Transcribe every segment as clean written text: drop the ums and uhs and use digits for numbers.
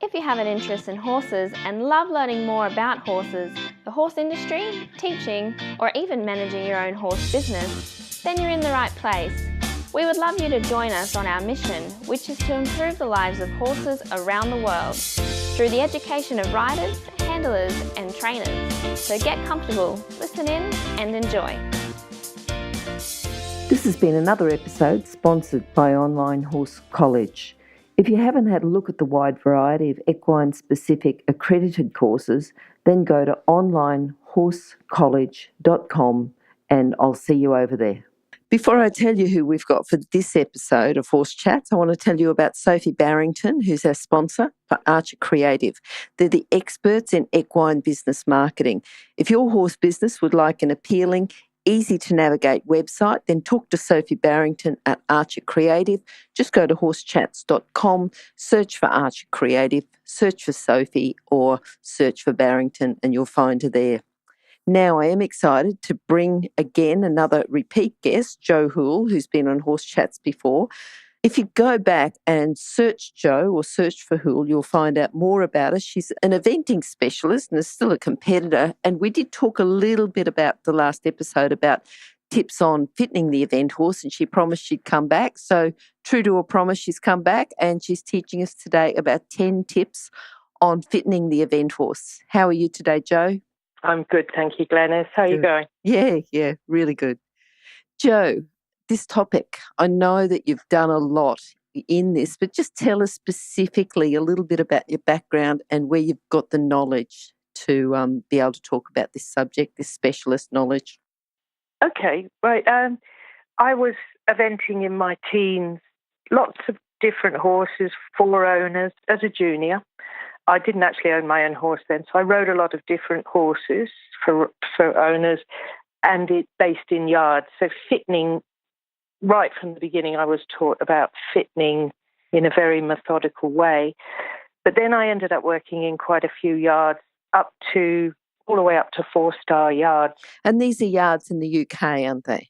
If you have an interest in horses and love learning more about horses, the horse industry, teaching, or even managing your own horse business, then you're in the right place. We would love you to join us on our mission, which is to improve the lives of horses around the world through the education of riders, handlers, and trainers. So get comfortable, listen in, and enjoy. This has been another episode sponsored by Online Horse College. If you haven't had a look at the wide variety of equine-specific accredited courses, then go to onlinehorsecollege.com and I'll see you over there. Before I tell you who we've got for this episode of Horse Chats, I want to tell you about Sophie Barrington, who's our sponsor for Archer Creative. They're the experts in equine business marketing. If your horse business would like an appealing, easy-to-navigate website, then talk to Sophie Barrington at Archer Creative. Just go to horsechats.com, search for Archer Creative, search for Sophie or search for Barrington and you'll find her there. Now, I am excited to bring again another repeat guest, Jo Hoole, who's been on Horse Chats before. If you go back and search Jo or search for Hoole, you'll find out more about her. She's an eventing specialist and is still a competitor. And we did talk a little bit about the last episode about tips on fitting the event horse, and she promised she'd come back. So true to her promise, she's come back and she's teaching us today about 10 tips on fitting the event horse. How are you today, Jo? I'm good, thank you, Glenys. How are you going? Yeah, really good. Jo, this topic, I know that you've done a lot in this, but just tell us specifically a little bit about your background and where you've got the knowledge to be able to talk about this subject, this specialist knowledge. Okay, right. I was eventing in my teens, lots of different horses, 4 owners as a junior. I didn't actually own my own horse then, so I rode a lot of different horses for owners, and it based in yards. So fitting, right from the beginning, I was taught about fitting in a very methodical way. But then I ended up working in quite a few yards, all the way up to 4-star yards. And these are yards in the UK, aren't they?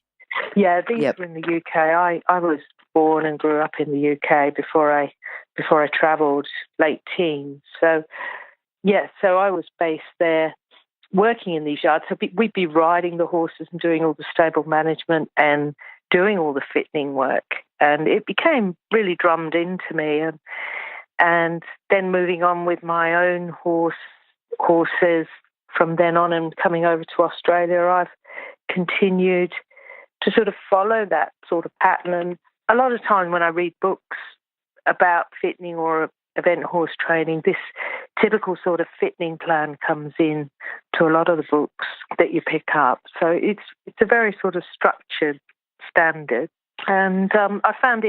Yeah, these are in the UK. I was born and grew up in the UK before I travelled late teens. So I was based there working in these yards. So we'd be riding the horses and doing all the stable management and doing all the fitting work. And it became really drummed into me. And then moving on with my own horses from then on and coming over to Australia, I've continued to sort of follow that sort of pattern. And a lot of time when I read books about fitting or event horse training, this typical sort of fitting plan comes in to a lot of the books that you pick up. So it's a very sort of structured standard. And I found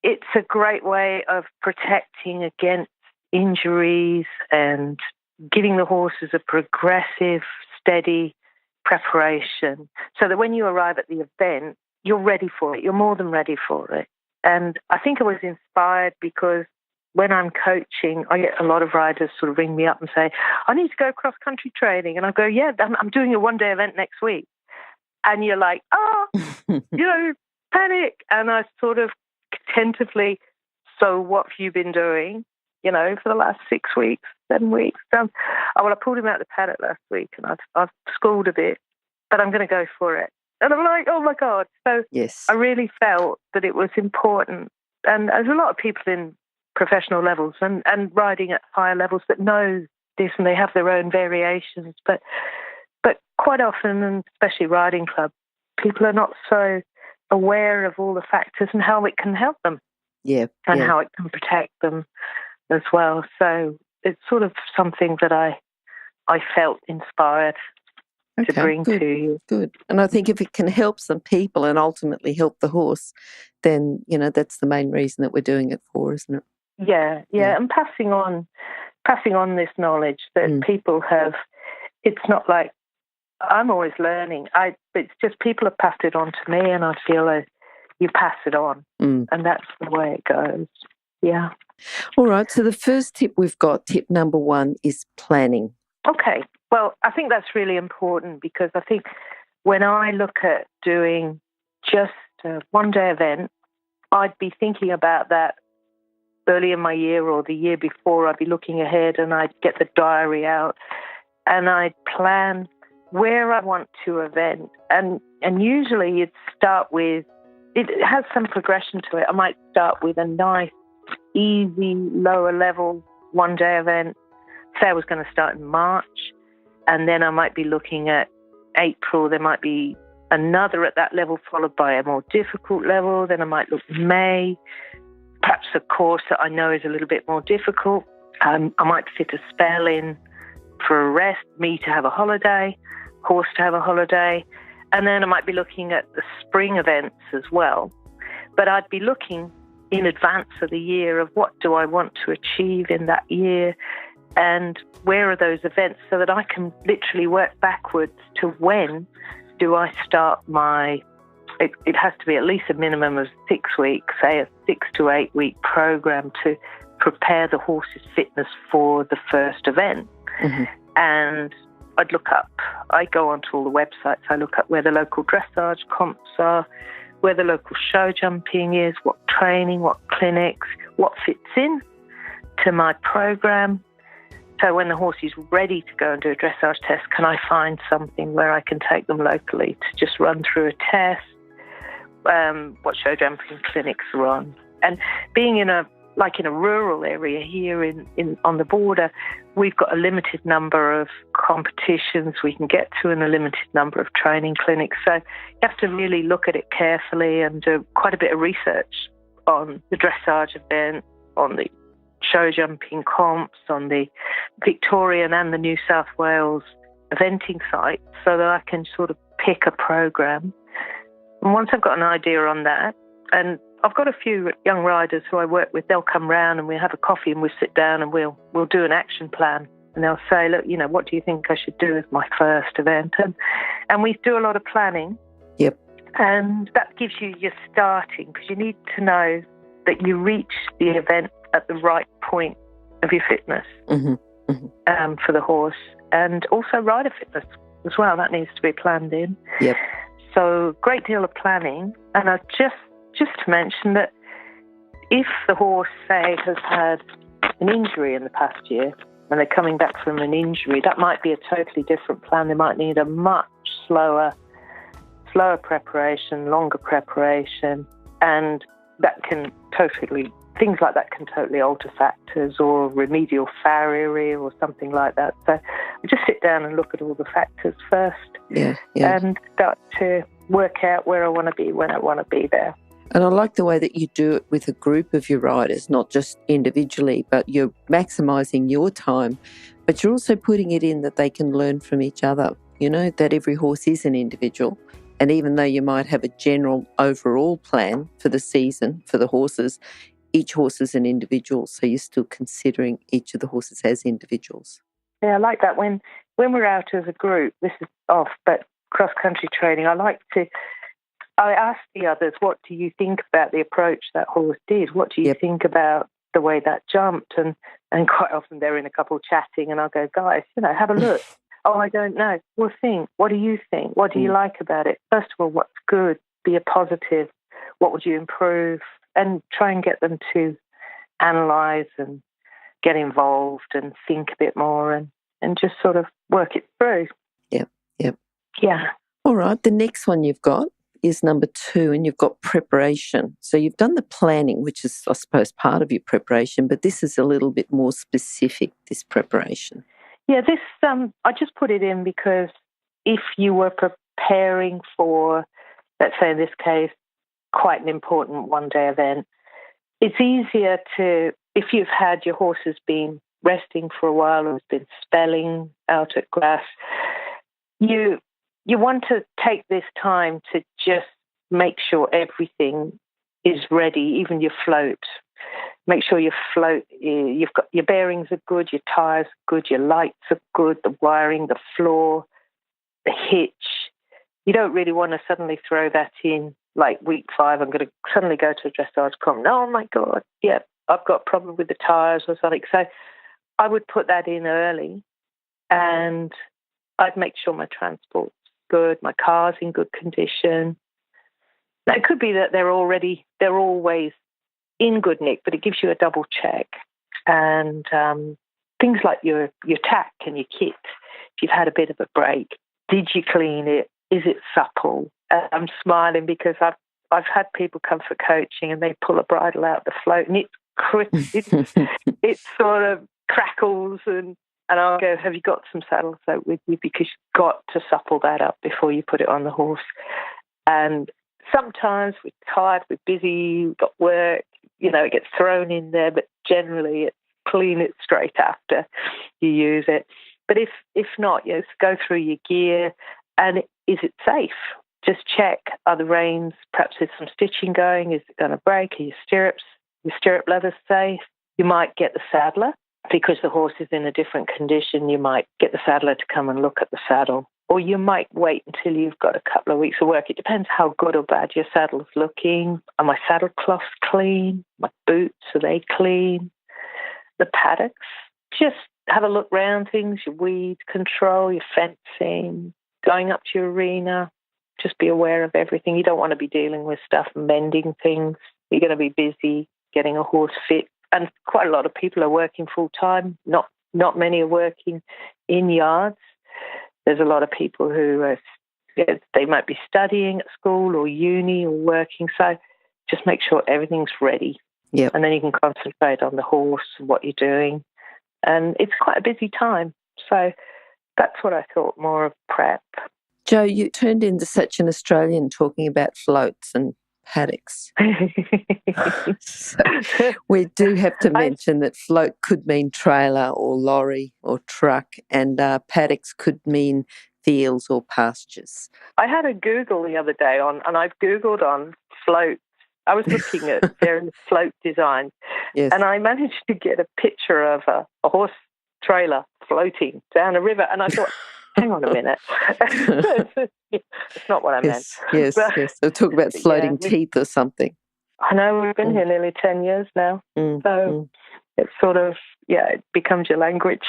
it's a great way of protecting against injuries and giving the horses a progressive, steady preparation so that when you arrive at the event, you're ready for it. You're more than ready for it. And I think I was inspired because when I'm coaching, I get a lot of riders sort of ring me up and say, I need to go cross-country training. And I go, yeah, I'm doing a one-day event next week. And you're like, panic. And I sort of tentatively, so what have you been doing, for the last 6 weeks, 7 weeks? I pulled him out of the paddock last week and I've schooled a bit, but I'm going to go for it. And I'm like, oh, my God. So yes. I really felt that it was important. And there's a lot of people in professional levels and riding at higher levels that know this and they have their own variations. But quite often, and especially riding club, people are not so aware of all the factors and how it can help them. And how it can protect them as well. So it's sort of something that I felt inspired to bring to you. Good. And I think if it can help some people and ultimately help the horse, then, that's the main reason that we're doing it for, isn't it? Yeah. And passing on this knowledge that people have. It's not like I'm always learning. It's just people have passed it on to me and I feel like you pass it on and that's the way it goes. Yeah. All right. So the first tip we've got, tip number 1, is planning. Okay. Well, I think that's really important because I think when I look at doing just a one-day event, I'd be thinking about that early in my year or the year before, I'd be looking ahead and I'd get the diary out and I'd plan where I want to event. And usually you'd start with, it has some progression to it. I might start with a nice, easy, lower level one-day event. Say I was going to start in March, and then I might be looking at April. There might be another at that level followed by a more difficult level. Then I might look May, perhaps a course that I know is a little bit more difficult. I might fit a spell in for a rest, me to have a holiday, horse to have a holiday. And then I might be looking at the spring events as well. But I'd be looking in advance of the year of what do I want to achieve in that year and where are those events so that I can literally work backwards to when do I start my, it has to be at least a minimum of 6 weeks, say a 6 to 8 week program to prepare the horse's fitness for the first event. Mm-hmm. And I'd look up, I go onto all the websites, I look up where the local dressage comps are, where the local show jumping is, what training, what clinics, what fits in to my program. So when the horse is ready to go and do a dressage test, can I find something where I can take them locally to just run through a test, what show jumping clinics are on. And being in a rural area here on the border, we've got a limited number of competitions we can get to and a limited number of training clinics. So you have to really look at it carefully and do quite a bit of research on the dressage event, on the show jumping comps, on the Victorian and the New South Wales eventing sites so that I can sort of pick a program. And once I've got an idea on that, and I've got a few young riders who I work with, they'll come round and we'll have a coffee and we'll sit down and we'll do an action plan. And they'll say, look, what do you think I should do as my first event? And we do a lot of planning. Yep. And that gives you your starting, because you need to know that you reach the event at the right point of your fitness. Mm-hmm. Mm-hmm. For the horse, and also rider fitness as well. That needs to be planned in. Yep. So great deal of planning. And I just to mention that if the horse, say, has had an injury in the past year and they're coming back from an injury, that might be a totally different plan. They might need a much slower preparation, longer preparation, and things like that can totally alter factors or remedial farriery or something like that. So I just sit down and look at all the factors first and start to work out where I want to be when I want to be there. And I like the way that you do it with a group of your riders, not just individually, but you're maximising your time, but you're also putting it in that they can learn from each other, that every horse is an individual. And even though you might have a general overall plan for the season for the horses, each horse is an individual, so you're still considering each of the horses as individuals. Yeah, I like that. When we're out as a group, this is off, but cross-country training, I ask the others, what do you think about the approach that horse did? What do you think about the way that jumped? And quite often they're in a couple chatting and I'll go, guys, have a look. Oh, I don't know. Well, think. What do you think? What do you like about it? First of all, what's good? Be a positive. What would you improve? And try and get them to analyse and get involved and think a bit more and just sort of work it through. Yep. Yeah. All right. The next one you've got is number 2, and you've got preparation. So you've done the planning, which is, I suppose, part of your preparation, but this is a little bit more specific, this preparation. Yeah, this I just put it in because if you were preparing for, let's say in this case, quite an important one-day event, it's easier to, if you've had your horses been resting for a while or has been spelling out at grass, you want to take this time to just make sure everything is ready, even your float. Make sure your float, you've got your bearings are good, your tyres are good, your lights are good, the wiring, the floor, the hitch. You don't really want to suddenly throw that in like week 5. I'm going to suddenly go to a dressage comp. Oh my God, I've got a problem with the tyres or something. So I would put that in early and I'd make sure my transport's good, my car's in good condition. Now, it could be that they're always in good nick, but it gives you a double check. And things like your tack and your kit, if you've had a bit of a break, did you clean it? Is it supple? I'm smiling because I've had people come for coaching and they pull a bridle out the float and it sort of crackles and I'll go, have you got some saddle soap with you? Because you've got to supple that up before you put it on the horse. And sometimes we're tired, we're busy, we've got work, it gets thrown in there, but generally it's clean it straight after you use it. But if not, go through your gear and is it safe? Just check, are the reins, perhaps there's some stitching going, is it going to break? Are your stirrup leather safe? You might get the saddler. Because the horse is in a different condition, you might get the saddler to come and look at the saddle. Or you might wait until you've got a couple of weeks of work. It depends how good or bad your saddle's looking. Are my saddle cloths clean? My boots, are they clean? The paddocks. Just have a look round things, your weed control, your fencing, going up to your arena. Just be aware of everything. You don't want to be dealing with stuff, mending things. You're going to be busy getting a horse fit. And quite a lot of people are working full-time. Not many are working in yards. There's a lot of people who they might be studying at school or uni or working. So just make sure everything's ready. Yep. And then you can concentrate on the horse and what you're doing. And it's quite a busy time. So that's what I thought more of prep. Jo, you turned into such an Australian talking about floats and paddocks. So we do have to mention that float could mean trailer or lorry or truck, and paddocks could mean fields or pastures. I had a Google the other day and I've Googled on floats. I was looking at various float designs, yes. And I managed to get a picture of a horse trailer floating down a river, and I thought, hang on a minute. It's not what I meant. Yes. So talk about floating teeth or something. I know, we've been here nearly 10 years now. It's sort of, it becomes your language.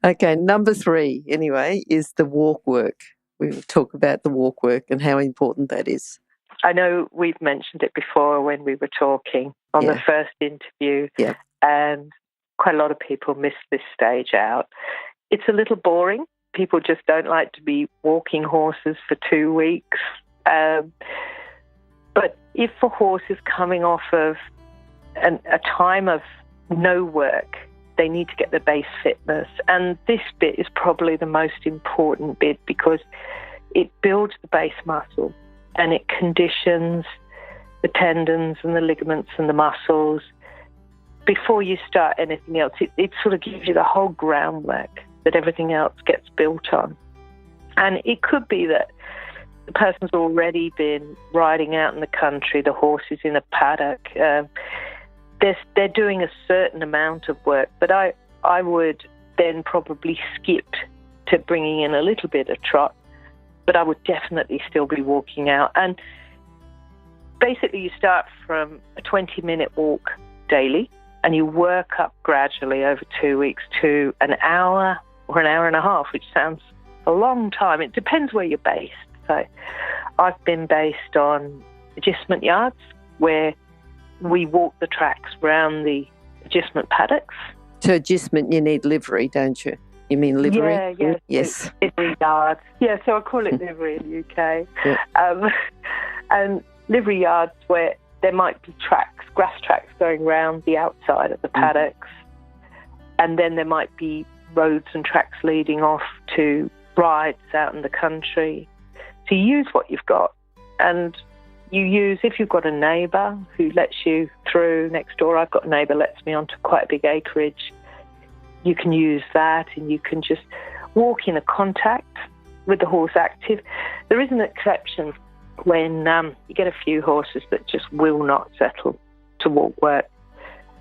Okay, number 3, anyway, is the walk work. We'll talk about the walk work and how important that is. I know we've mentioned it before when we were talking on the first interview, and quite a lot of people miss this stage out. It's a little boring. People just don't like to be walking horses for 2 weeks. But if a horse is coming off of a time of no work, they need to get the base fitness. And this bit is probably the most important bit because it builds the base muscle and it conditions the tendons and the ligaments and the muscles before you start anything else. It sort of gives you the whole groundwork that everything else gets built on. And it could be that the person's already been riding out in the country, the horse is in a paddock. They're doing a certain amount of work, but I would then probably skip to bringing in a little bit of trot, but I would definitely still be walking out. And basically you start from a 20-minute walk daily and you work up gradually over 2 weeks to an hour or an hour and a half, which sounds a long time. It depends where you're based. So I've been based on agistment yards where we walk the tracks around the agistment paddocks. To agistment, you need livery, don't you? You mean livery? Yeah. Yes. Livery yards. Yeah, so I call it livery in the UK. Yeah. And livery yards where there might be tracks, grass tracks going round the outside of the paddocks. And then there might be roads and tracks leading off to rides out in the country. So you use what you've got. And you use, if you've got a neighbour who lets you through next door, I've got a neighbour lets me onto quite a big acreage, you can use that and you can just walk in a contact with the horse active. There is an exception when you get a few horses that just will not settle to walk work.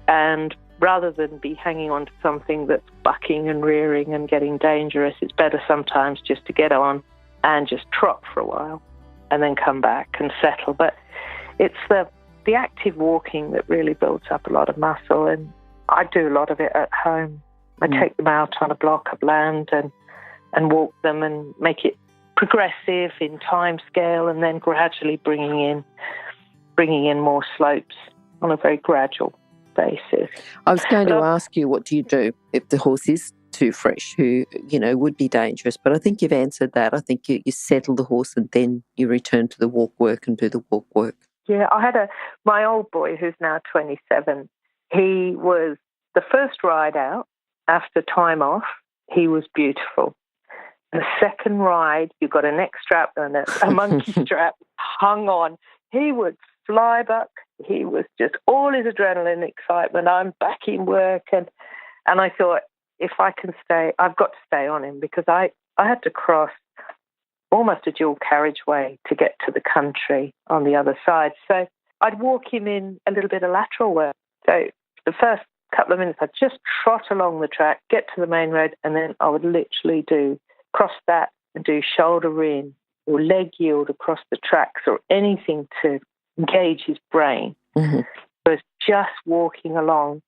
And rather than be hanging on to something that's bucking and rearing and getting dangerous, it's better sometimes just to get on and just trot for a while and then come back and settle. But it's the active walking that really builds up a lot of muscle, and I do a lot of it at home. I take them out on a block of land and walk them and make it progressive in time scale, and then gradually bringing in more slopes on a very gradual basis. I was going to ask you, what do you do if the horse is too fresh, who, would be dangerous? But I think you've answered that. I think you settle the horse and then you return to the walk work and do the walk work. Yeah, I had my old boy, who's now 27, he was the first ride out after time off. He was beautiful. The second ride, you got a neck strap and a monkey strap hung on. He would fly back. He was just all his adrenaline, excitement. I'm back in work. And I thought, if I can stay, I've got to stay on him, because I had to cross almost a dual carriageway to get to the country on the other side. So I'd walk him in a little bit of lateral work. So the first couple of minutes, I'd just trot along the track, get to the main road, and then I would literally cross that and do shoulder in or leg yield across the tracks or anything to engage his brain. Mm-hmm. But just walking along,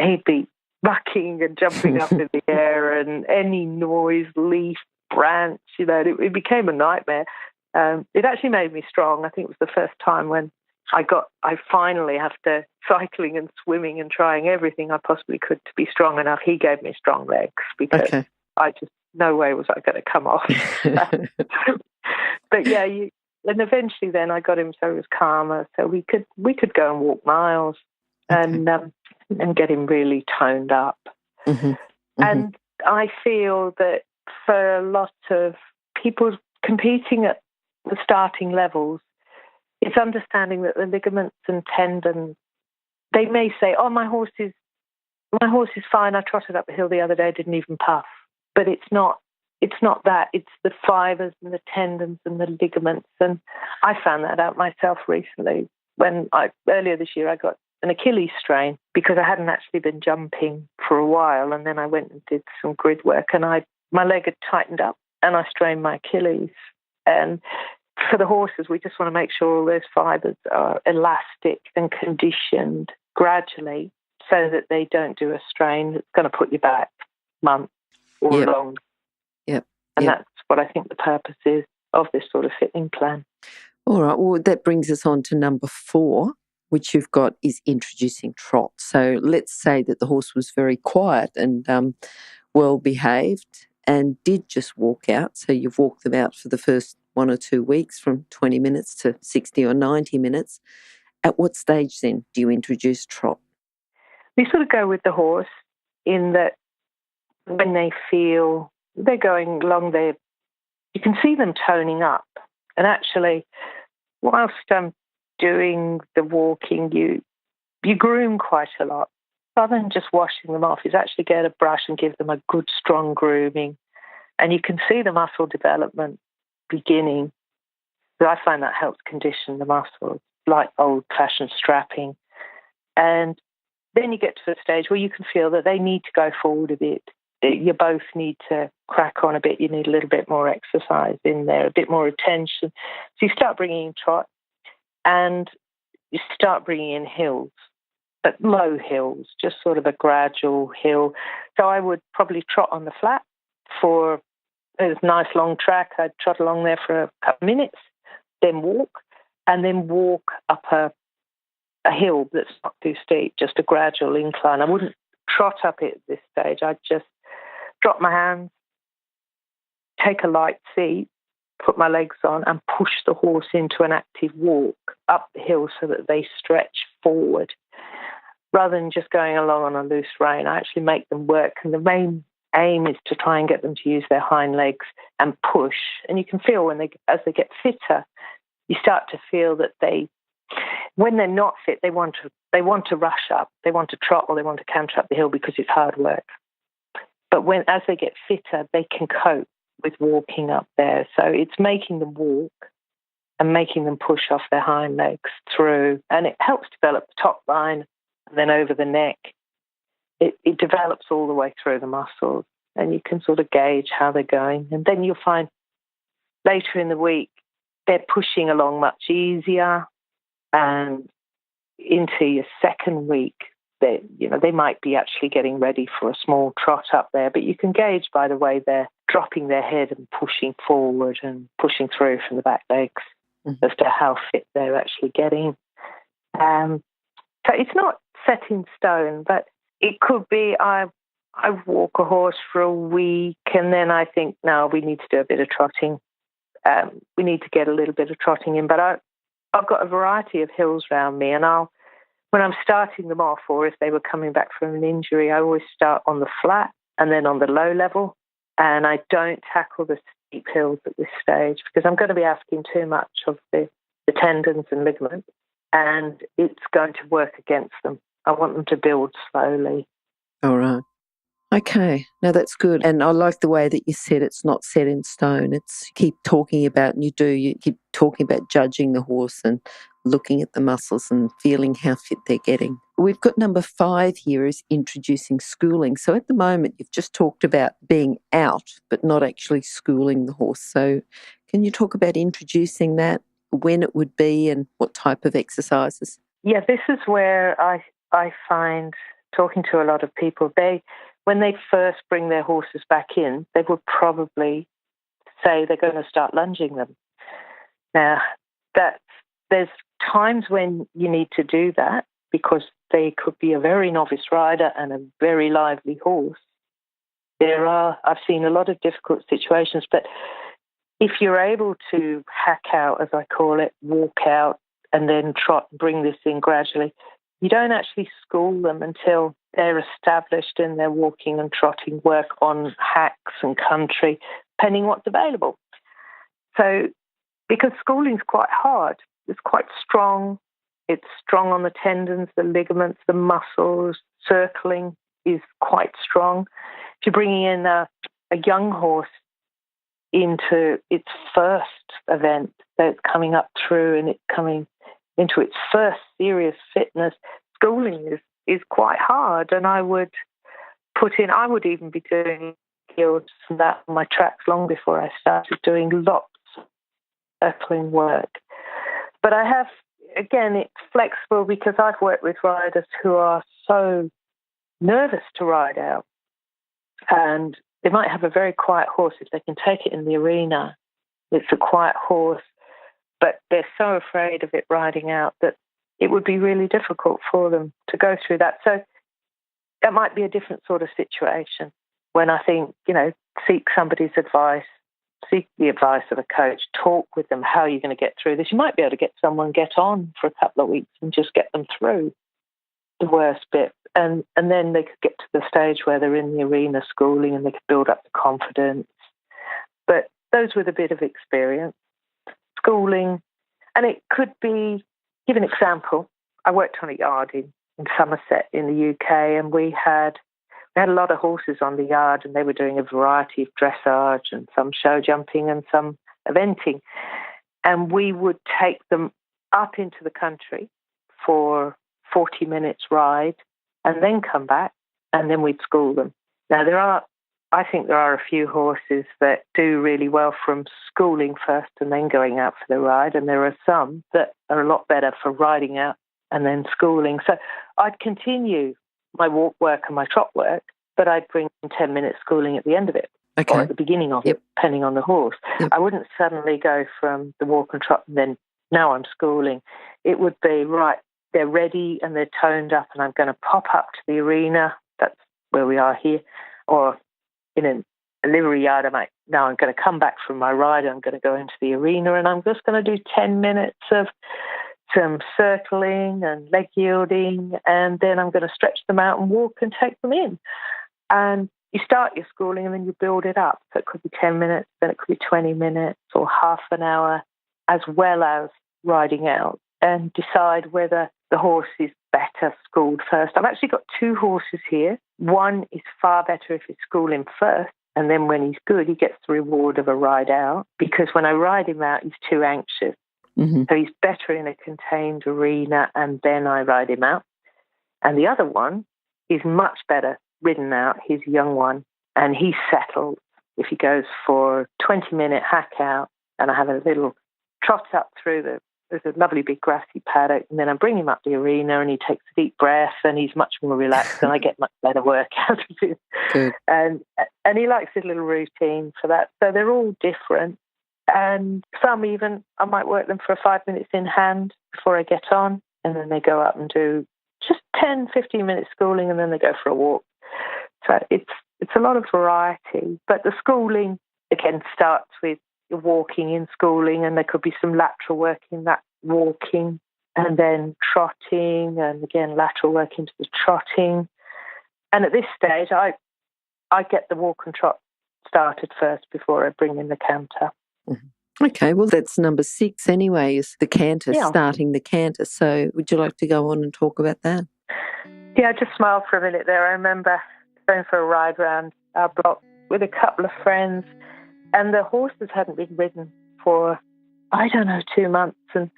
he'd be bucking and jumping up in the air, and any noise, leaf, branch, it became a nightmare. It actually made me strong. I think it was the first time when I finally, after cycling and swimming and trying everything I possibly could to be strong enough, he gave me strong legs, because I just, no way was I going to come off. But yeah, and eventually then I got him so he was calmer, so we could go and walk miles and get him really toned up. Mm-hmm. Mm-hmm. And I feel that for a lot of people competing at the starting levels, it's understanding that the ligaments and tendons, they may say, oh, my horse is fine. I trotted up the hill the other day, didn't even puff. But it's not that. It's the fibers and the tendons and the ligaments. And I found that out myself recently when earlier this year I got an Achilles strain because I hadn't actually been jumping for a while. And then I went and did some grid work, and my leg had tightened up and I strained my Achilles. And for the horses, we just want to make sure all those fibers are elastic and conditioned gradually so that they don't do a strain that's going to put you back months or long. Yep. And that's what I think the purpose is of this sort of fitting plan. All right. Well, that brings us on to number 4, which you've got, is introducing trot. So let's say that the horse was very quiet and well behaved and did just walk out. So you've walked them out for the first 1 or 2 weeks from 20 minutes to 60 or 90 minutes. At what stage then do you introduce trot? We sort of go with the horse in that when they feel they're going along, you can see them toning up. And actually, whilst I'm doing the walking, you groom quite a lot. Rather than just washing them off, is actually get a brush and give them a good, strong grooming. And you can see the muscle development beginning. So I find that helps condition the muscles, like old-fashioned strapping. And then you get to a stage where you can feel that they need to go forward a bit. You both need to crack on a bit. You need a little bit more exercise in there, a bit more attention. So you start bringing in trot and you start bringing in hills, but low hills, just sort of a gradual hill. So I would probably trot on the flat for a nice long track. I'd trot along there for a couple of minutes, then walk up a hill that's not too steep, just a gradual incline. I wouldn't trot up it at this stage. I'd just drop my hands, take a light seat, put my legs on and push the horse into an active walk up the hill so that they stretch forward. Rather than just going along on a loose rein, I actually make them work. And the main aim is to try and get them to use their hind legs and push. And you can feel as they get fitter, you start to feel that when they're not fit, they want to rush up, they want to trot or they want to canter up the hill because it's hard work. But as they get fitter, they can cope with walking up there. So it's making them walk and making them push off their hind legs through. And it helps develop the top line and then over the neck. It develops all the way through the muscles and you can sort of gauge how they're going. And then you'll find later in the week, they're pushing along much easier. And into your second week, they might be actually getting ready for a small trot up there, but you can gauge by the way they're dropping their head and pushing forward and pushing through from the back legs as to how fit they're actually getting. So it's not set in stone, but it could be I walk a horse for a week and then I think, no, we need to do a bit of trotting. We need to get a little bit of trotting in. But I've got a variety of hills around me, and when I'm starting them off, or if they were coming back from an injury, I always start on the flat and then on the low level. And I don't tackle the steep hills at this stage because I'm going to be asking too much of the tendons and ligaments, and it's going to work against them. I want them to build slowly. All right. Okay, now that's good. And I like the way that you said it's not set in stone. It's you keep talking about, and you keep talking about judging the horse and looking at the muscles and feeling how fit they're getting. We've got number 5 here is introducing schooling. So at the moment, you've just talked about being out, but not actually schooling the horse. So can you talk about introducing that, when it would be and what type of exercises? Yeah, this is where I find, talking to a lot of people, when they first bring their horses back in, they would probably say they're going to start lunging them. Now, there's times when you need to do that because they could be a very novice rider and a very lively horse. I've seen a lot of difficult situations, but if you're able to hack out, as I call it, walk out and then trot and bring this in gradually, you don't actually school them until they're established in their walking and trotting work on hacks and country, depending what's available. So, because schooling's quite hard, it's quite strong. It's strong on the tendons, the ligaments, the muscles. Circling is quite strong. If you're bringing in a young horse into its first event that it's coming up through and it's coming into its first serious fitness, schooling is quite hard. And I would even be doing guilds and that on my tracks long before I started doing lots of circling work. But I have, again, it's flexible because I've worked with riders who are so nervous to ride out. And they might have a very quiet horse. If they can take it in the arena, it's a quiet horse, but they're so afraid of it riding out that it would be really difficult for them to go through that. So that might be a different sort of situation when I think, seek somebody's advice, seek the advice of a coach, talk with them how you're going to get through this. You might be able to get someone get on for a couple of weeks and just get them through the worst bit. And then they could get to the stage where they're in the arena schooling and they could build up the confidence. But those with a bit of experience, schooling, and it could be, give an example, I worked on a yard in Somerset in the UK, and we had a lot of horses on the yard, and they were doing a variety of dressage and some show jumping and some eventing. And we would take them up into the country for 40 minutes ride and then come back, and then we'd school them. Now, I think there are a few horses that do really well from schooling first and then going out for the ride, and there are some that are a lot better for riding out and then schooling. So I'd continue my walk work and my trot work, but I'd bring 10 minutes schooling at the end of it, or at the beginning of it, depending on the horse. Yep. I wouldn't suddenly go from the walk and trot and then now I'm schooling. It would be, right, they're ready and they're toned up and I'm going to pop up to the arena. That's where we are here. Or in a livery yard, I'm going to come back from my ride. I'm going to go into the arena and I'm just going to do 10 minutes of some circling and leg yielding, and then I'm going to stretch them out and walk and take them in. And you start your schooling and then you build it up. So it could be 10 minutes, then it could be 20 minutes or half an hour, as well as riding out, and decide whether the horse is better schooled first. I've actually got 2 horses here. One is far better if you school him first, and then when he's good, he gets the reward of a ride out, because when I ride him out, he's too anxious. Mm-hmm. So he's better in a contained arena, and then I ride him out. And the other one is much better ridden out, his young one, and he's settled. If he goes for a 20-minute hack out, and I have a little trot up through there's a lovely big grassy paddock, and then I bring him up the arena and he takes a deep breath and he's much more relaxed and I get much better work out of him. Good. And he likes his little routine for that. So they're all different. And some even, I might work them for 5 minutes in hand before I get on, and then they go up and do just 10, 15 minutes schooling, and then they go for a walk. So it's a lot of variety. But the schooling, again, starts with walking in schooling, and there could be some lateral work in that walking, and then trotting, and again, lateral work into the trotting. And at this stage, I get the walk and trot started first before I bring in the canter. Mm-hmm. Okay, well, that's number 6 anyway, is the canter, starting the canter. So would you like to go on and talk about that? Yeah, I just smiled for a minute there. I remember going for a ride around our block with a couple of friends, and the horses hadn't been ridden for, 2 months. And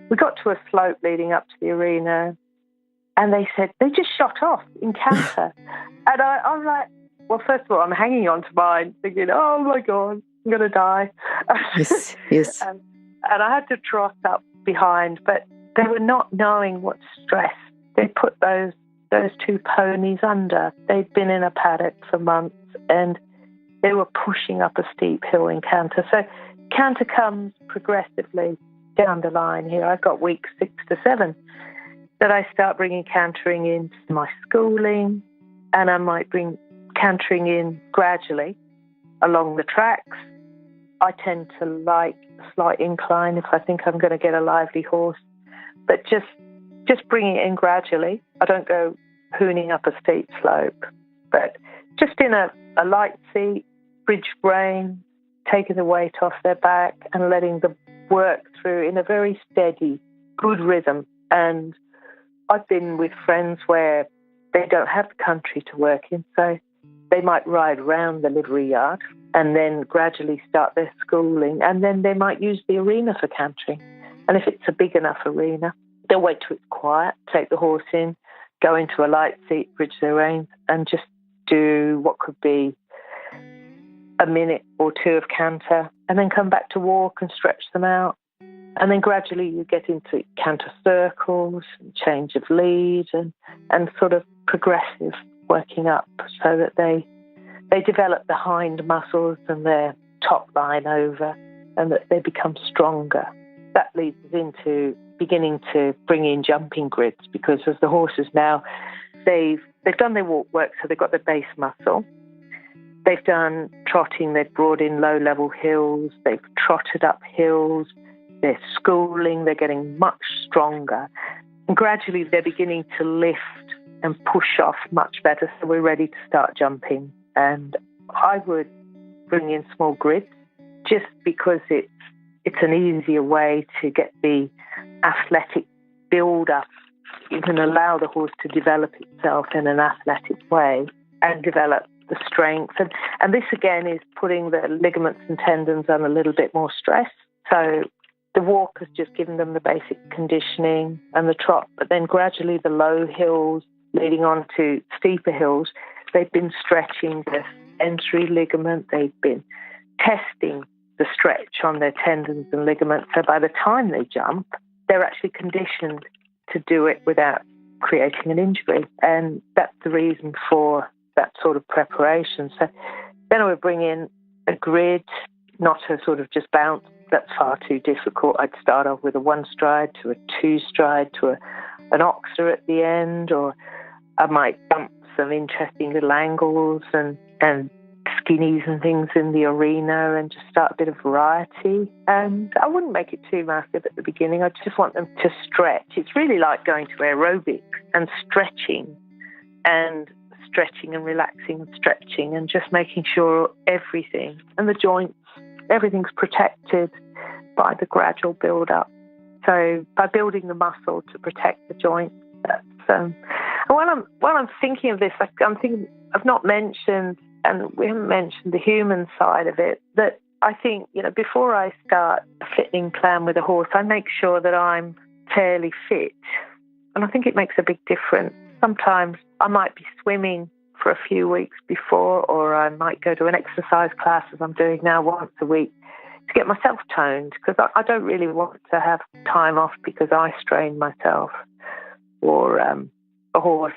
we got to a slope leading up to the arena, and they said, they just shot off in canter. And I'm like, well, first of all, I'm hanging on to mine, thinking, oh, my God, I'm going to die. Yes. And I had to trot up behind, but they were not knowing what stress they put those 2 ponies under. They'd been in a paddock for months, and they were pushing up a steep hill in canter. So canter comes progressively down the line here. I've got weeks 6 to 7 that I start bringing cantering into my schooling, and I might bring cantering in gradually along the tracks. I tend to like a slight incline if I think I'm going to get a lively horse, but just bringing it in gradually. I don't go hooning up a steep slope, but just in a light seat, bridge rein, taking the weight off their back and letting them work through in a very steady, good rhythm. And I've been with friends where they don't have the country to work in, so they might ride round the livery yard and then gradually start their schooling, and then they might use the arena for cantering. And if it's a big enough arena, they'll wait till it's quiet, take the horse in, go into a light seat, bridge their reins, and just do what could be a minute or 2 of canter, and then come back to walk and stretch them out. And then gradually you get into canter circles, and change of lead, and sort of progressive working up, so that they develop the hind muscles and their top line over, and that they become stronger. That leads us into beginning to bring in jumping grids, because as the horses now, they've done their walk work, so they've got their base muscle. They've done trotting, they've brought in low-level hills, they've trotted up hills, they're schooling, they're getting much stronger. And gradually they're beginning to lift and push off much better, so we're ready to start jumping. And I would bring in small grids just because it's an easier way to get the athletic build-up. You can allow the horse to develop itself in an athletic way and develop the strength. And this, again, is putting the ligaments and tendons on a little bit more stress. So the walk has just given them the basic conditioning and the trot, but then gradually the low hills leading on to steeper hills, they've been stretching the sensory ligament, they've been testing the stretch on their tendons and ligaments. So by the time they jump, they're actually conditioned to do it without creating an injury. And that's the reason for that sort of preparation. So then I would bring in a grid, not a sort of just bounce. That's far too difficult. I'd start off with a 1 stride to a 2 stride to an oxer at the end, or I might bump some interesting little angles and skinnies and things in the arena, and just start a bit of variety. And I wouldn't make it too massive at the beginning. I just want them to stretch. It's really like going to aerobics and stretching and relaxing and stretching, and just making sure everything and the joints, everything's protected by the gradual build-up. So by building the muscle to protect the joints, that's and while I'm thinking of this, I'm thinking I've not mentioned, and we haven't mentioned the human side of it, that I think, before I start a fitting plan with a horse, I make sure that I'm fairly fit. And I think it makes a big difference. Sometimes I might be swimming for a few weeks before, or I might go to an exercise class, as I'm doing now, once a week, to get myself toned, because I don't really want to have time off because I strain myself, or a horse.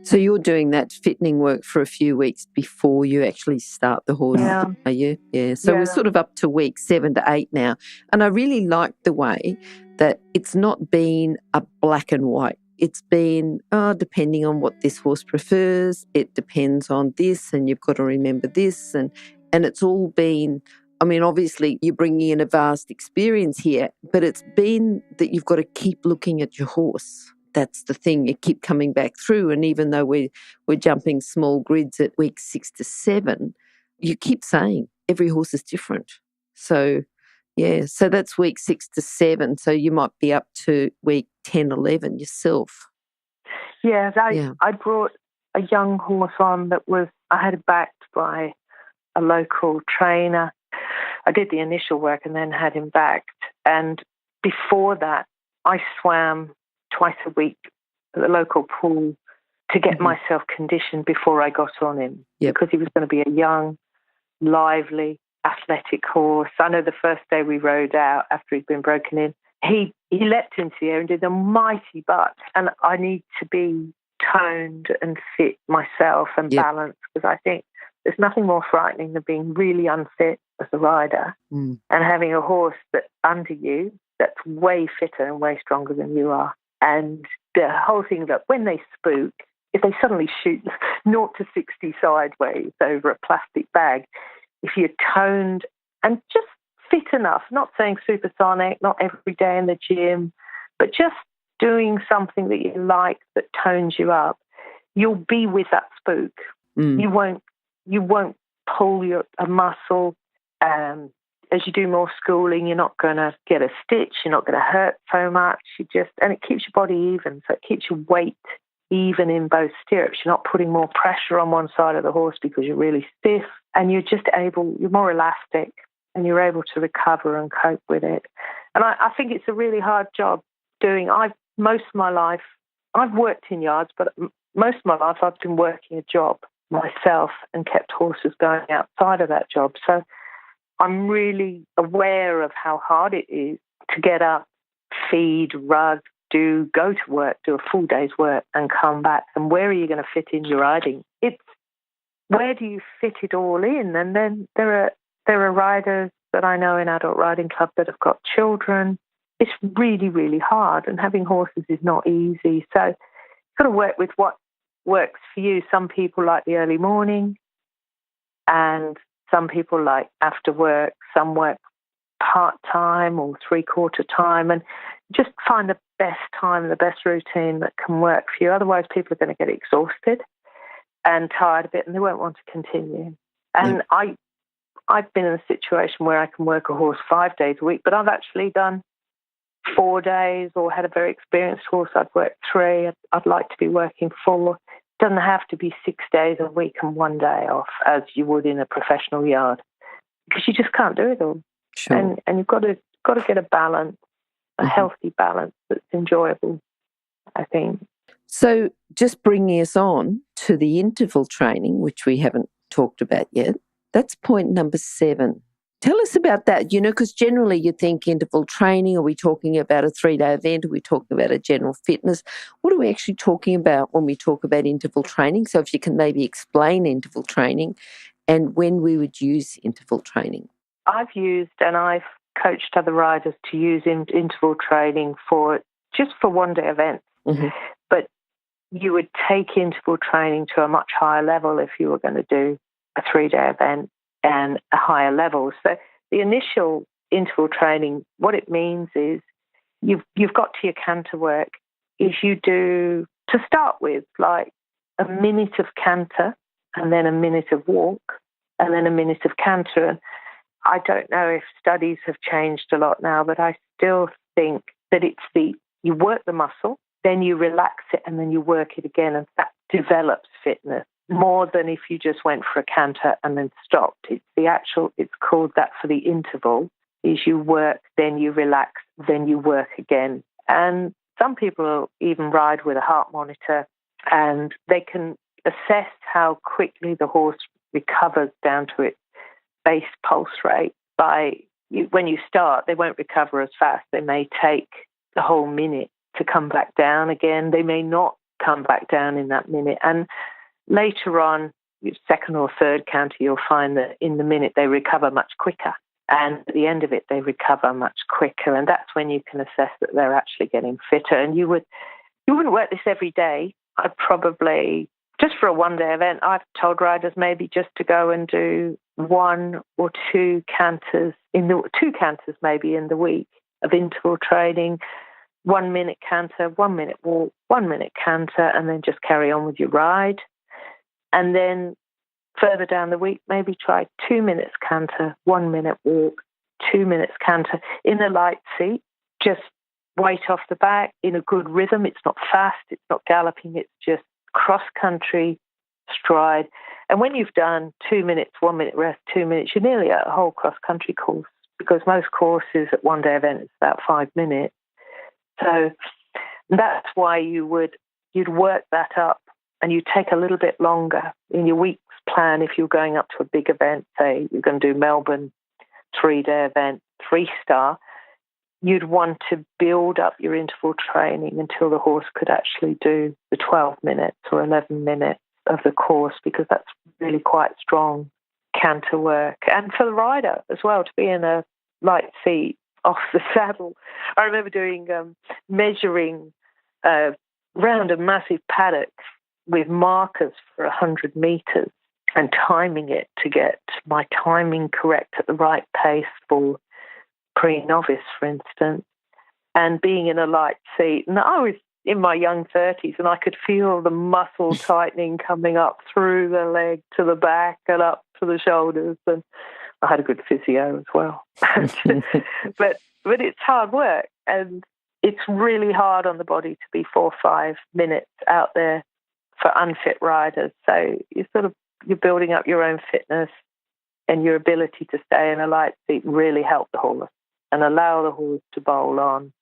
So you're doing that fitting work for a few weeks before you actually start the horse, are you? Yeah. So we're sort of up to week 7 to 8 now. And I really like the way that it's not been a black and white it's been, depending on what this horse prefers, it depends on this, and you've got to remember this. And it's all been, I mean, obviously you're bringing in a vast experience here, but it's been that you've got to keep looking at your horse. That's the thing. You keep coming back through. And even though we're jumping small grids at week 6 to 7, you keep saying every horse is different. So, yeah, so that's week 6 to 7. So you might be up to week 10, 11 yourself. Yes, I brought a young horse on that I had it backed by a local trainer. I did the initial work and then had him backed. And before that, I swam twice a week at the local pool to get myself conditioned before I got on him, because he was going to be a young, lively, athletic horse. I know the first day we rode out after he'd been broken in, he leapt into the air and did a mighty butt. And I need to be toned and fit myself and balanced, because I think there's nothing more frightening than being really unfit as a rider and having a horse that's under you that's way fitter and way stronger than you are. And the whole thing that when they spook, if they suddenly shoot 0 to 60 sideways over a plastic bag, if you're toned and just fit enough, not saying supersonic, not every day in the gym, but just doing something that you like that tones you up, you'll be with that spook. You won't pull a muscle. As you do more schooling, you're not going to get a stitch. You're not going to hurt so much. And it keeps your body even. So it keeps your weight even in both stirrups. You're not putting more pressure on one side of the horse because you're really stiff, and you're more elastic, and you're able to recover and cope with it. And I think it's a really hard job doing. Most of my life, I've worked in yards, but most of my life I've been working a job myself and kept horses going outside of that job. So I'm really aware of how hard it is to get up, feed, rug, go to work, do a full day's work and come back. And where are you going to fit in your riding? It's where do you fit it all in? And then there are riders that I know in Adult Riding Club that have got children. It's really, really hard, and having horses is not easy. So you've got to work with what works for you. Some people like the early morning, and some people like after work. Some work part-time or three-quarter time, and just find the best time, the best routine that can work for you. Otherwise, people are going to get exhausted and tired of it, and they won't want to continue. And I've been in a situation where I can work a horse 5 days a week, but I've actually done 4 days, or had a very experienced horse I'd work 3. I'd like to be working 4. It doesn't have to be 6 days a week and 1 day off as you would in a professional yard, because you just can't do it all. Sure. And you've got to get a balance, a healthy balance that's enjoyable, I think. So just bringing us on to the interval training, which we haven't talked about yet, that's point number 7. Tell us about that, because generally you think interval training, are we talking about a 3-day event? Are we talking about a general fitness? What are we actually talking about when we talk about interval training? So if you can maybe explain interval training and when we would use interval training. I've used and I've coached other riders to use interval training for 1-day events. But you would take interval training to a much higher level if you were going to do a 3-day event and a higher level. So the initial interval training, what it means is you've got to your canter work. If you do, to start with, like a minute of canter and then a minute of walk and then a minute of canter. And I don't know if studies have changed a lot now, but I still think that you work the muscle, then you relax it, and then you work it again, and that develops fitness more than if you just went for a canter and then stopped. It's called that for the interval, is you work, then you relax, then you work again. And some people even ride with a heart monitor, and they can assess how quickly the horse recovers down to its base pulse rate. When you start, they won't recover as fast. They may take the whole minute to come back down again. They may not come back down in that minute. And later on, your second or third canter, you'll find that in the minute they recover much quicker. And at the end of it, they recover much quicker. And that's when you can assess that they're actually getting fitter. And you wouldn't work this every day. I'd probably, just for a one-day event, I've told riders maybe just to go and do 1 or 2 canters, maybe in the week of interval training, 1 minute canter, 1 minute walk, 1 minute canter, and then just carry on with your ride. And then further down the week, maybe try 2 minutes canter, 1 minute walk, 2 minutes canter in a light seat, just weight off the back in a good rhythm. It's not fast, it's not galloping, it's just cross-country stride. And when you've done 2 minutes, 1 minute rest, 2 minutes, you're nearly at a whole cross-country course, because most courses at one-day event is about 5 minutes. So that's why you'd work that up, and you take a little bit longer in your week's plan. If you're going up to a big event, say you're going to do Melbourne 3-day event, 3-star, you'd want to build up your interval training until the horse could actually do the 12 minutes or 11 minutes of the course, because that's really quite strong canter work. And for the rider as well, to be in a light seat off the saddle. I remember doing measuring round a massive paddock with markers for 100 metres and timing it to get my timing correct at the right pace for pre-novice, for instance, and being in a light seat. And I was in my young 30s, and I could feel the muscle tightening coming up through the leg to the back and up to the shoulders. And I had a good physio as well. but it's hard work, and it's really hard on the body to be 4 or 5 minutes out there for unfit riders. So you're building up your own fitness, and your ability to stay in a light seat really help the horse and allow the horse to bowl on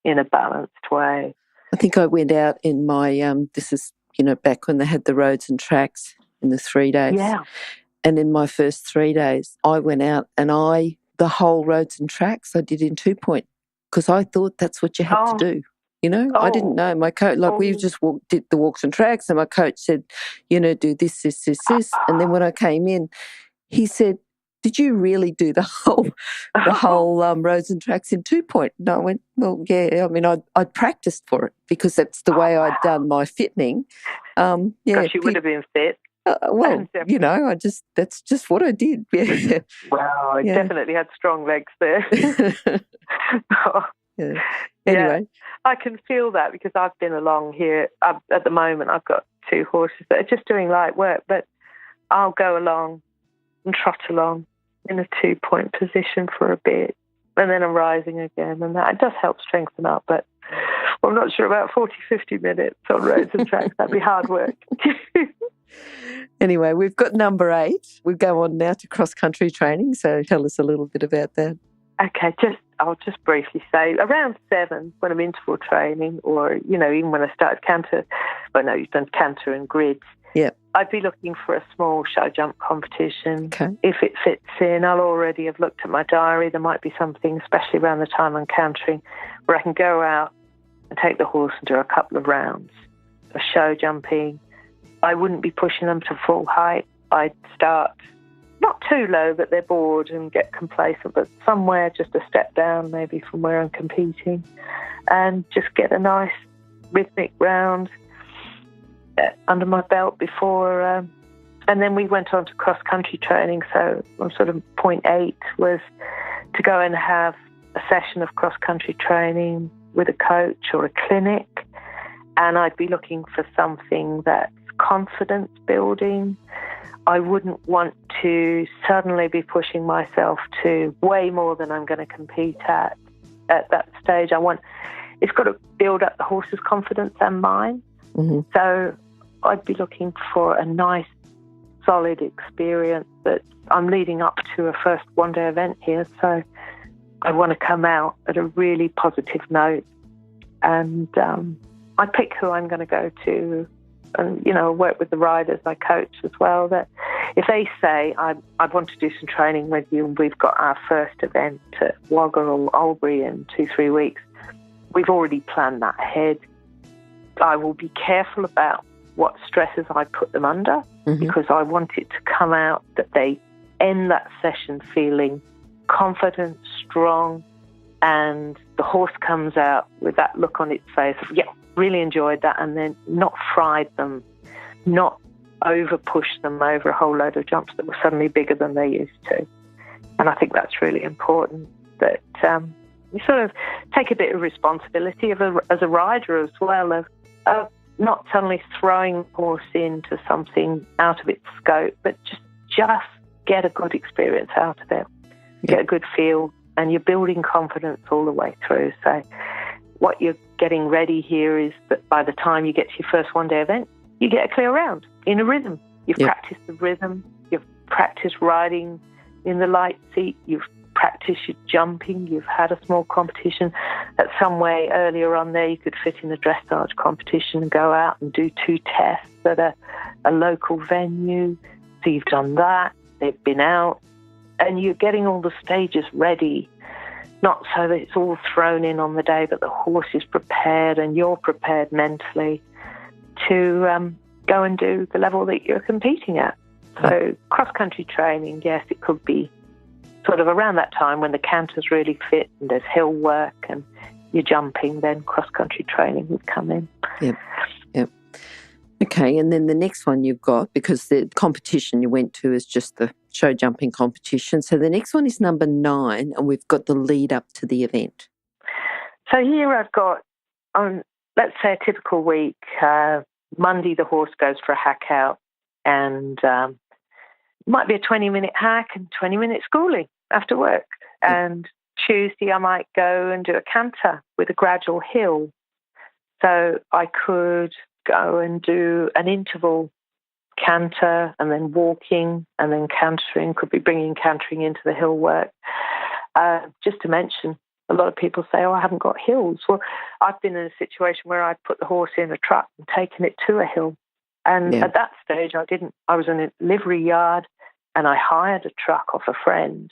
in a balanced way. I think I went out in my, this is, back when they had the roads and tracks in the 3 days. Yeah. And in my first 3 days, I went out and the whole roads and tracks I did in 2-point, because I thought that's what you had to do. I didn't know. My coach, we just did the walks and tracks, and my coach said, do this, this, this, this. And then when I came in, he said, did you really do the whole roads and tracks in 2-point? And I went, well, yeah. I mean, I'd practiced for it, because that's the way I'd done my fittening. Gosh, you would have been fit. That's just what I did. Yeah. Wow, I definitely had strong legs there. Yeah. Anyway. I can feel that, because I've been along here. At the moment, I've got 2 horses that are just doing light work, but I'll go along and trot along in a 2-point position for a bit, and then I'm rising again, and that does help strengthen up, but I'm not sure about 40, 50 minutes on roads and tracks. That'd be hard work. Anyway, we've got number 8. We go on now to cross-country training, so tell us a little bit about that. Okay, I'll just briefly say, around 7, when I'm interval training, or, even when I started canter, you've done canter and grids, I'd be looking for a small show jump competition. Okay. If it fits in, I'll already have looked at my diary. There might be something, especially around the time I'm cantering, where I can go out and take the horse and do a couple of rounds of show jumping. I wouldn't be pushing them to full height. I'd start not too low that they're bored and get complacent, but somewhere just a step down maybe from where I'm competing, and just get a nice rhythmic round under my belt before. And then we went on to cross-country training, so on sort of point 8 was to go and have a session of cross-country training with a coach or a clinic, and I'd be looking for something that's confidence building. I wouldn't want to suddenly be pushing myself to way more than I'm going to compete at that stage. It's got to build up the horse's confidence and mine. Mm-hmm. So I'd be looking for a nice, solid experience that I'm leading up to a first one-day event here. So I want to come out at a really positive note, and I pick who I'm going to go to, and work with the riders I coach as well, that if they say I'd want to do some training with you, and we've got our first event at Wagga or Albury in 2-3 weeks, we've already planned that ahead. I will be careful about what stresses I put them under, because I want it to come out that they end that session feeling confident, strong, and the horse comes out with that look on its face of, really enjoyed that, and then not fried them, not over push them over a whole load of jumps that were suddenly bigger than they used to. And I think that's really important, that you sort of take a bit of responsibility as a rider as well, of not suddenly throwing the horse into something out of its scope, but just get a good experience out of it, get a good feel, and you're building confidence all the way through. So what you're getting ready here is that by the time you get to your first one-day event, you get a clear round in a rhythm. You've practiced the rhythm, you've practiced riding in the light seat, you've practiced your jumping, you've had a small competition. At some way earlier on there, you could fit in a dressage competition and go out and do 2 tests at a local venue. So you've done that, they've been out, and you're getting all the stages ready, not so that it's all thrown in on the day, but the horse is prepared and you're prepared mentally to go and do the level that you're competing at. So cross-country training, yes, it could be sort of around that time when the canter's really fit and there's hill work and you're jumping, then cross-country training would come in. Yep. Okay, and then the next one you've got, because the competition you went to is just the show jumping competition, so the next one is number 9, and we've got the lead up to the event. So here I've got, let's say a typical week, Monday the horse goes for a hack out, and it might be a 20-minute hack and 20-minute schooling after work. And Tuesday I might go and do a canter with a gradual hill. So I could go and do an interval canter and then walking and then cantering, could be bringing cantering into the hill work. Just to mention, a lot of people say, I haven't got hills. Well, I've been in a situation where I'd put the horse in a truck and taken it to a hill. And at that stage, I was in a livery yard and I hired a truck off a friend,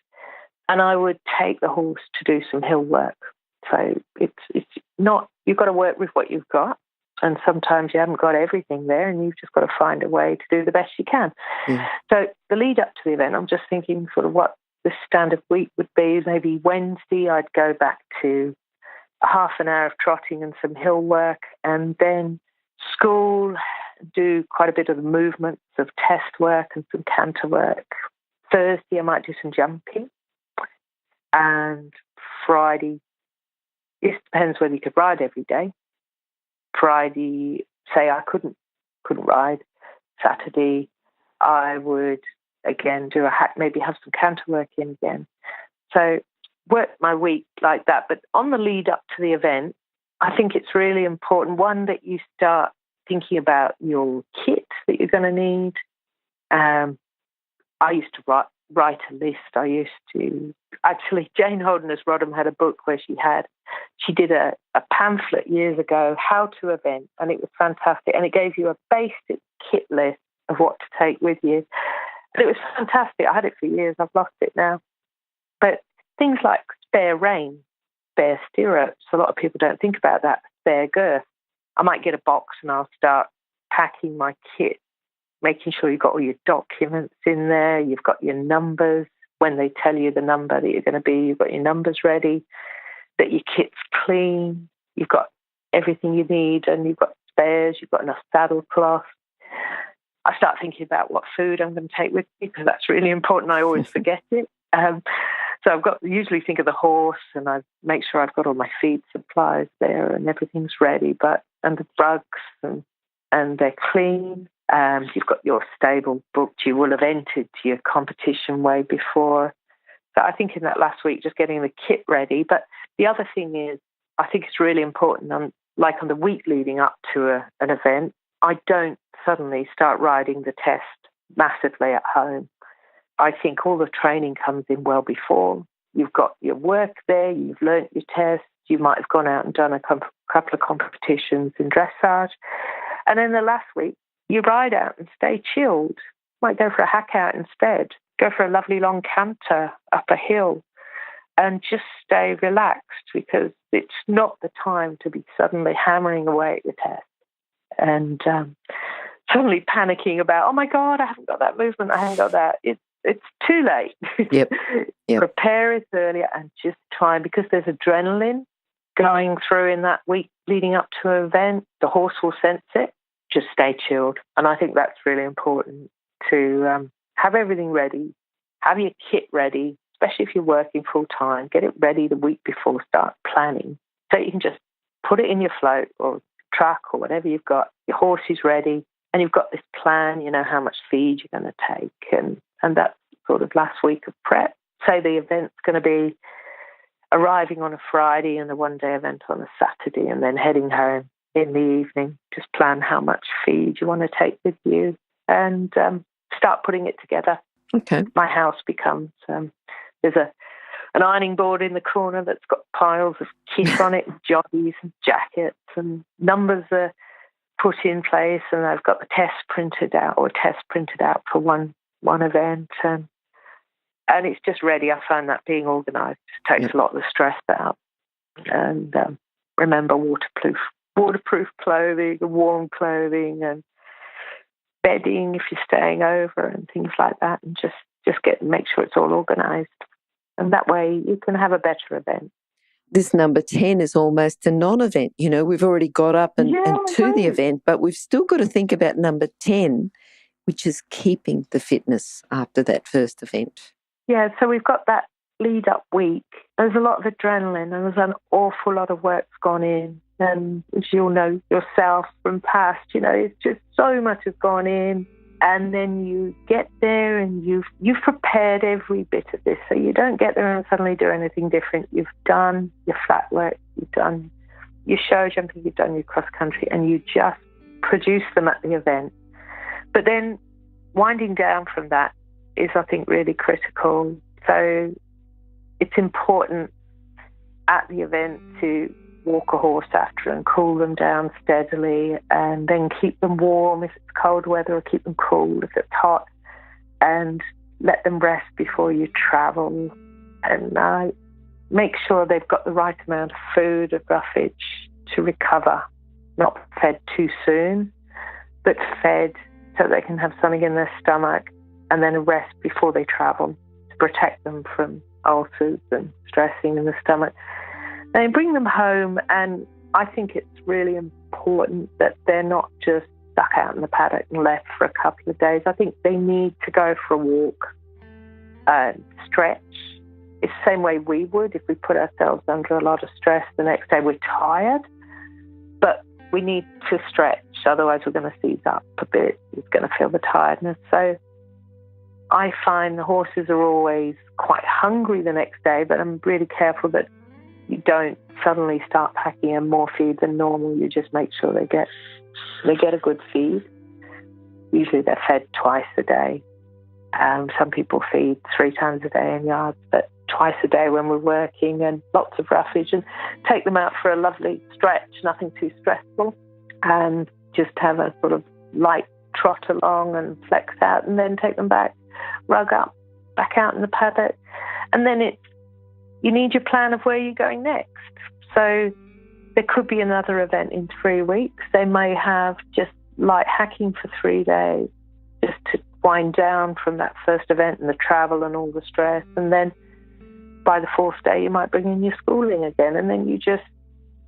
and I would take the horse to do some hill work. So it's not, you've got to work with what you've got. And sometimes you haven't got everything there and you've just got to find a way to do the best you can. So the lead up to the event, I'm just thinking sort of what the standard week would be. Maybe Wednesday I'd go back to a half an hour of trotting and some hill work, and then school, do quite a bit of the movements of test work and some canter work. Thursday I might do some jumping. And Friday, it depends whether you could ride every day. Friday, say I couldn't ride. Saturday, I would again do a hack, maybe have some canter work in again. So work my week like that. But on the lead up to the event, I think it's really important, one, that you start thinking about your kit that you're going to need. I used to write a list. I used to, actually, Jane Holden's Rodham had a book where she did a pamphlet years ago, How to Event, and it was fantastic. And it gave you a basic kit list of what to take with you. And it was fantastic. I had it for years. I've lost it now. But things like spare rein, spare stirrups, a lot of people don't think about that, spare girth. I might get a box and I'll start packing my kit, making sure you've got all your documents in there, you've got your numbers. When they tell you the number that you're going to be, you've got your numbers ready, that your kit's clean, you've got everything you need, and you've got spares, you've got enough saddle cloth. I start thinking about what food I'm going to take with me, because that's really important. I always forget it. So usually think of the horse, and I make sure I've got all my feed supplies there and everything's ready, and the rugs and they're clean. You've got your stable booked. You will have entered your competition way before. So I think in that last week, just getting the kit ready. But the other thing is, I think it's really important, on the week leading up to an event, I don't suddenly start riding the test massively at home. I think all the training comes in well before. You've got your work there, you've learnt your test, you might have gone out and done a couple of competitions in dressage. And then the last week, you ride out and stay chilled. Might go for a hack out instead. Go for a lovely long canter up a hill and just stay relaxed, because it's not the time to be suddenly hammering away at your test and suddenly panicking about, oh my God, I haven't got that movement, I haven't got that. It's too late. Yep. Prepare it earlier and just try, because there's adrenaline going through in that week leading up to an event. The horse will sense it. Just stay chilled. And I think that's really important to have everything ready, have your kit ready, especially if you're working full time. Get it ready the week before, start planning. So you can just put it in your float or truck or whatever you've got. Your horse is ready and you've got this plan, you know, how much feed you're going to take. And that's sort of last week of prep. Say the event's going to be arriving on a Friday and a one-day event on a Saturday and then heading home in the evening. Just plan how much feed you want to take with you and start putting it together. Okay. My house becomes, there's an ironing board in the corner that's got piles of kit on it, jockeys and jackets, and numbers are put in place, and I've got the test printed out for one event, and it's just ready. I find that being organised takes a lot of the stress out. And remember waterproof clothing and warm clothing and bedding if you're staying over and things like that, and just make sure it's all organised. And that way you can have a better event. This number 10 is almost a non-event. You know, we've already got up and to the event, but we've still got to think about number 10, which is keeping the fitness after that first event. Yeah, so we've got that lead-up week. There's a lot of adrenaline and there's an awful lot of work's gone in. And as you'll know yourself from past, you know, it's just so much has gone in. And then you get there and you've prepared every bit of this. So you don't get there and suddenly do anything different. You've done your flat work, you've done your show jumping, you've done your cross country, and you just produce them at the event. But then winding down from that is, I think, really critical. So it's important at the event to walk a horse after and cool them down steadily, and then keep them warm if it's cold weather, or keep them cool if it's hot, and let them rest before you travel. And make sure they've got the right amount of food, of roughage to recover, not fed too soon, but fed so they can have something in their stomach, and then a rest before they travel to protect them from ulcers and stressing in the stomach. They bring them home, and I think it's really important that they're not just stuck out in the paddock and left for a couple of days. I think they need to go for a walk, stretch. It's the same way we would if we put ourselves under a lot of stress. The next day we're tired, but we need to stretch, otherwise we're going to seize up a bit. It's going to feel the tiredness. So I find the horses are always quite hungry the next day, but I'm really careful that you don't suddenly start packing in more feed than normal. You just make sure they get a good feed. Usually they're fed twice a day. Some people feed 3 times a day in yards, but twice a day when we're working, and lots of roughage, and take them out for a lovely stretch, nothing too stressful, and just have a sort of light trot along and flex out, and then take them back, rug up, back out in the paddock. And then you need your plan of where you're going next. So there could be another event in 3 weeks. They may have just light hacking for 3 days, just to wind down from that first event and the travel and all the stress. And then by the 4th day, you might bring in your schooling again. And then you just,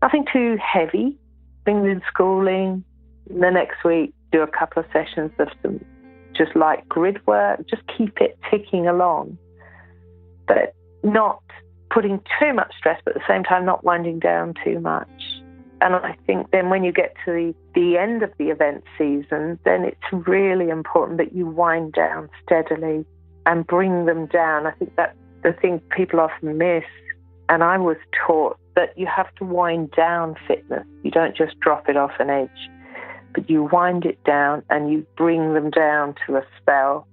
nothing too heavy, bring in schooling. The next week, do a couple of sessions of some just light grid work. Just keep it ticking along, but not putting too much stress, but at the same time not winding down too much. And I think then when you get to the end of the event season, then it's really important that you wind down steadily and bring them down. I think that's the thing people often miss. And I was taught that you have to wind down fitness. You don't just drop it off an edge, but you wind it down and you bring them down to a spell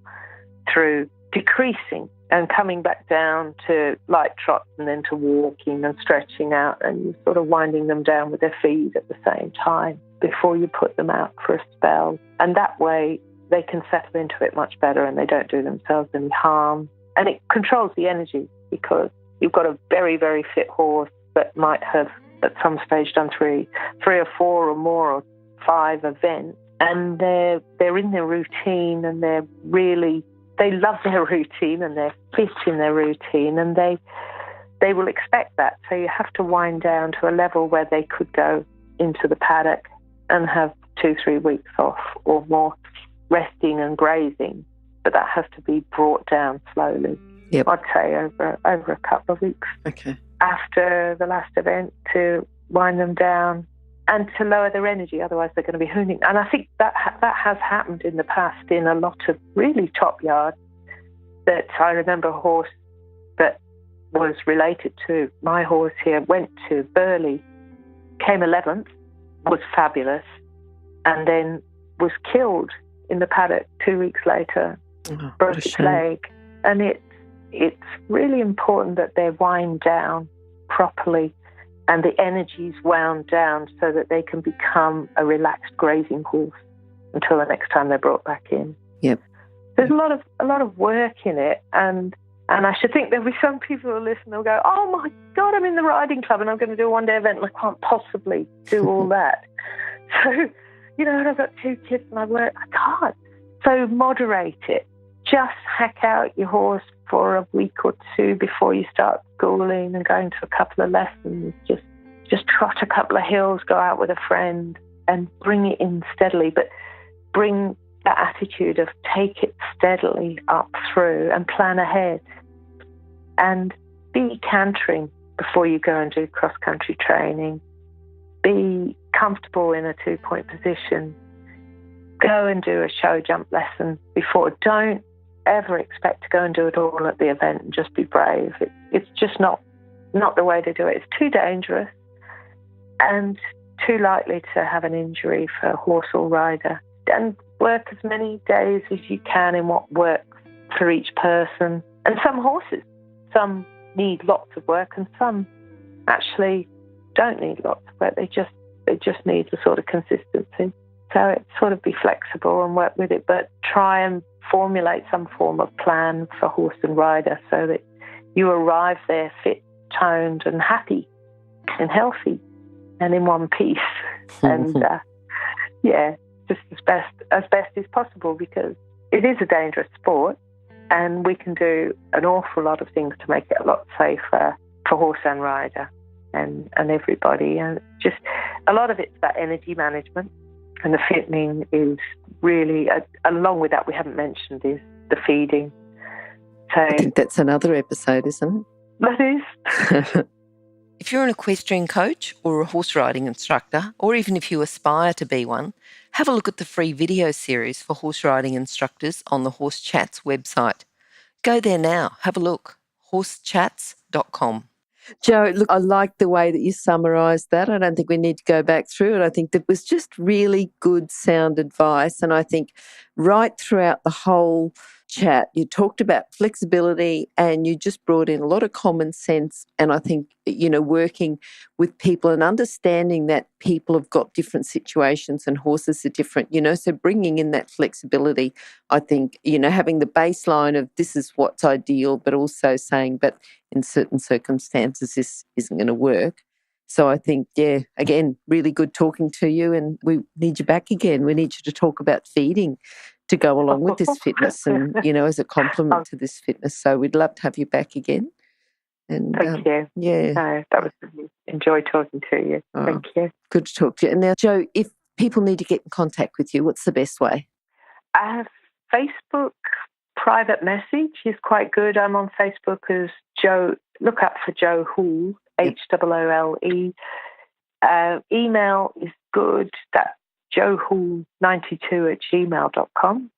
through decreasing and coming back down to light trots and then to walking and stretching out, and you're sort of winding them down with their feet at the same time before you put them out for a spell. And that way they can settle into it much better and they don't do themselves any harm. And it controls the energy, because you've got a very, very fit horse that might have at some stage done three or 4 or more or 5 events, and they're in their routine, and they love their routine, and they're fit in their routine, and they they will expect that. So you have to wind down to a level where they could go into the paddock and have 2-3 weeks off or more resting and grazing. But that has to be brought down slowly. Yep. I'd say over a couple of weeks. Okay. After the last event, to wind them down and to lower their energy, otherwise they're going to be hooning. And I think that has happened in the past in a lot of really top yards. That I remember a horse that was related to my horse here, went to Burley, came 11th, was fabulous, and then was killed in the paddock 2 weeks later, broke its leg. And it's really important that they wind down properly and the energy's wound down so that they can become a relaxed grazing horse until the next time they're brought back in. Yep. There's a lot of work in it, and I should think there'll be some people who listen who'll go, oh my God, I'm in the riding club and I'm going to do a one-day event and I can't possibly do all that. So, and I've got 2 kids and I work, I can't. So moderate it. Just hack out your horse for a week or 2 before you start schooling and going to a couple of lessons. Just trot a couple of hills, go out with a friend and bring it in steadily, but bring that attitude of take it steadily up through and plan ahead. And be cantering before you go and do cross-country training. Be comfortable in a 2-point position. Go and do a show jump lesson before. Don't ever expect to go and do it all at the event and just be brave. It's just not the way to do it. It's too dangerous and too likely to have an injury for a horse or rider. And work as many days as you can in what works for each person. And some horses, some need lots of work and some actually don't need lots of work. They just need the sort of consistency. So it's sort of be flexible and work with it, but try and formulate some form of plan for horse and rider so that you arrive there fit, toned and happy and healthy and in one piece. And just as best as possible, because it is a dangerous sport and we can do an awful lot of things to make it a lot safer for horse and rider and everybody. And just a lot of it's about energy management, and the fittening is really, along with that we haven't mentioned, is the feeding. So I think that's another episode, isn't it? That is. If you're an equestrian coach or a horse riding instructor, or even if you aspire to be one, have a look at the free video series for horse riding instructors on the Horse Chats website. Go there now, have a look, horsechats.com. Jo, look, I like the way that you summarised that. I don't think we need to go back through it. I think that was just really good, sound advice. And I think right throughout the whole chat, you talked about flexibility and you just brought in a lot of common sense. And I think, working with people and understanding that people have got different situations and horses are different, so bringing in that flexibility, I think, having the baseline of this is what's ideal, but also saying, but in certain circumstances, this isn't going to work. So I think, again, really good talking to you, and we need you back again. We need you to talk about feeding to go along with this fitness and, as a complement to this fitness. So we'd love to have you back again. And thank you. Yeah. No, that was enjoyed talking to you. Thank you. Good to talk to you. And now, Jo, if people need to get in contact with you, what's the best way? Facebook private message is quite good. I'm on Facebook as Jo. Look up for Jo Hoole, Hoole. Email is good. That's johoole92@gmail.com.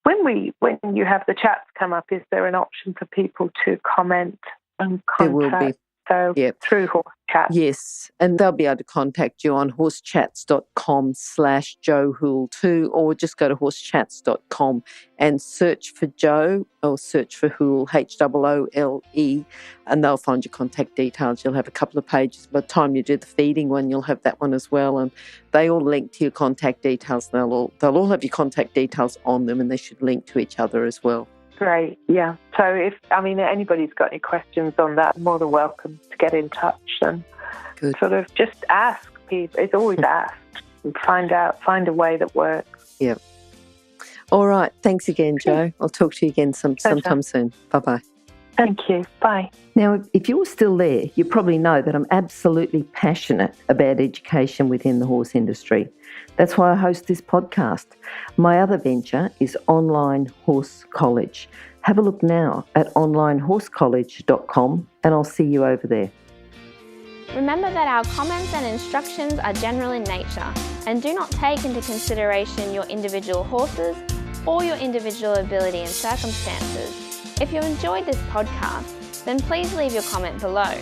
When you have the chats come up, is there an option for people to comment and contact? There will be. So through Horse Chat. Yes, and they'll be able to contact you on horsechats.com/JoHoole2, or just go to horsechats.com and search for Jo or search for Hoole, Hoole, and they'll find your contact details. You'll have a couple of pages. By the time you do the feeding one, you'll have that one as well, and they all link to your contact details. They'll all have your contact details on them, and they should link to each other as well. Great, yeah. So if anybody's got any questions on that, more than welcome to get in touch and sort of just ask people. It's always asked and find a way that works. Yeah. All right. Thanks again, Jo. I'll talk to you again sometime soon. Bye-bye. Thank you. Bye. Now, if you're still there, you probably know that I'm absolutely passionate about education within the horse industry. That's why I host this podcast. My other venture is Online Horse College. Have a look now at onlinehorsecollege.com and I'll see you over there. Remember that our comments and instructions are general in nature and do not take into consideration your individual horses or your individual ability and circumstances. If you enjoyed this podcast, then please leave your comment below.